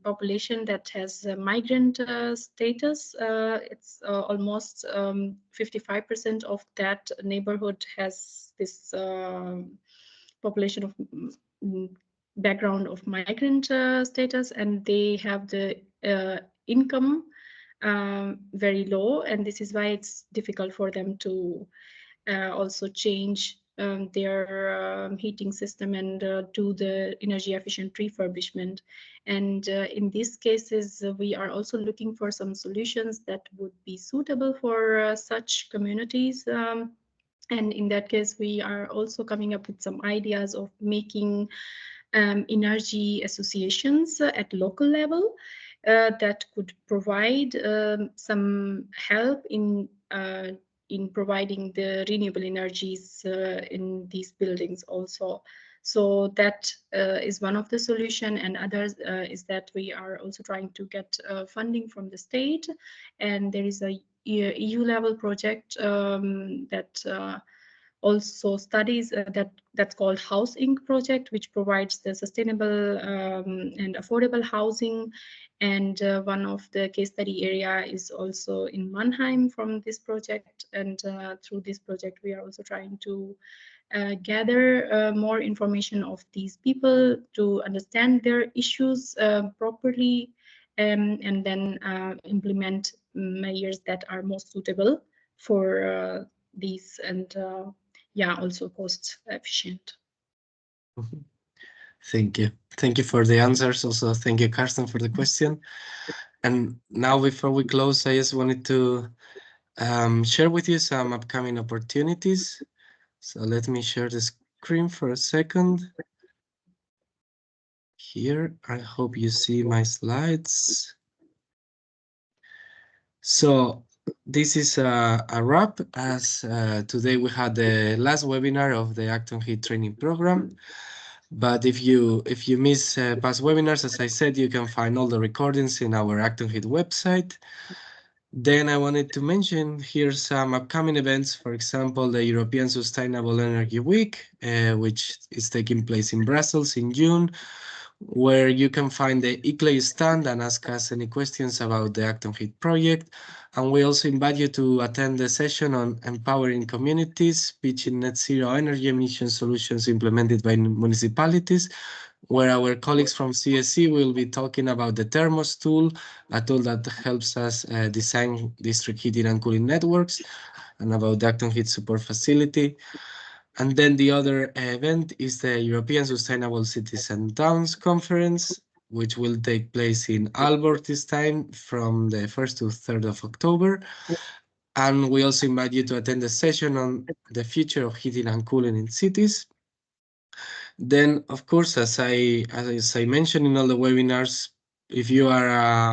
population that has migrant status. It's almost 55% of that neighborhood has this population of background of migrant status, and they have the income very low, and this is why it's difficult for them to also change their heating system and do the energy efficient refurbishment. And in these cases, we are also looking for some solutions that would be suitable for such communities. And in that case, we are also coming up with some ideas of making energy associations at local level that could provide some help in providing the renewable energies in these buildings also. So that is one of the solution, and others is that we are also trying to get funding from the state, and there is a EU level project that also studies that's called House Inc. project, which provides the sustainable and affordable housing. And one of the case study area is also in Mannheim from this project. And through this project, we are also trying to gather more information of these people to understand their issues properly, and then implement measures that are most suitable for these, and also cost efficient. Thank you. Thank you for the answers. Also, thank you, Karsten, for the question. And now, before we close, I just wanted to share with you some upcoming opportunities. So let me share the screen for a second. Here, I hope you see my slides. So this is a wrap, as today we had the last webinar of the Acton Heat training program. But if you miss past webinars, as I said, you can find all the recordings in our Acton Heat website. Then I wanted to mention here some upcoming events. For example, the European Sustainable Energy Week, which is taking place in Brussels in June, where you can find the eClay stand and ask us any questions about the Acton Heat project. And we also invite you to attend the session on empowering communities, pitching net zero energy emission solutions implemented by municipalities, where our colleagues from CSC will be talking about the Thermos tool, a tool that helps us design district heating and cooling networks, and about the Acton Heat Support Facility. And then the other event is the European Sustainable Cities and Towns Conference, which will take place in Aalborg this time from the 1st to 3rd of October. And we also invite you to attend a session on the future of heating and cooling in cities. Then, of course, as I mentioned in all the webinars, if you are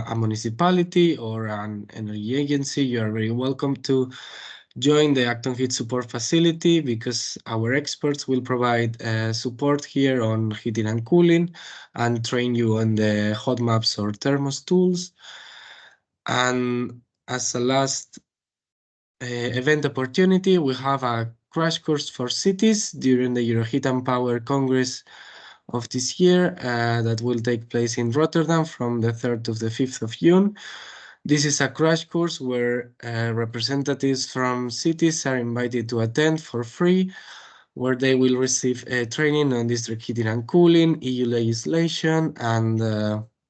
a municipality or an energy agency, you are very welcome to join the Acton Heat Support Facility, because our experts will provide support here on heating and cooling and train you on the hot maps or thermos tools. And as a last event opportunity, we have a crash course for cities during the Euroheat and Power Congress of this year that will take place in Rotterdam from the 3rd to the 5th of June. This is a crash course where representatives from cities are invited to attend for free, where they will receive training on district heating and cooling, EU legislation, and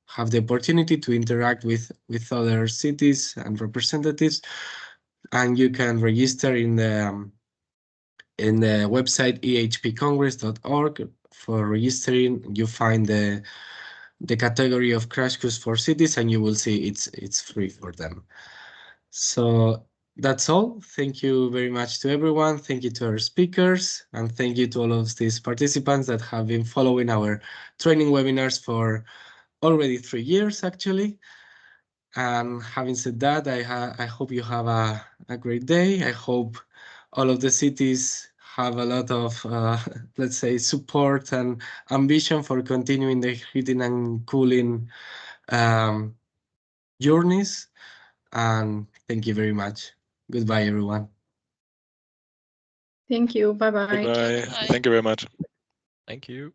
have the opportunity to interact with other cities and representatives. And you can register in the website ehpcongress.org. For registering, you find the category of crash course for cities, and you will see it's free for them. So that's all. Thank you very much to everyone. Thank you to our speakers, and thank you to all of these participants that have been following our training webinars for already 3 years, actually. And having said that, I hope you have a great day. I hope all of the cities have a lot of, let's say, support and ambition for continuing the heating and cooling journeys. And thank you very much. Goodbye, everyone. Thank you. Bye-bye. Goodbye. Thank you very much. Thank you.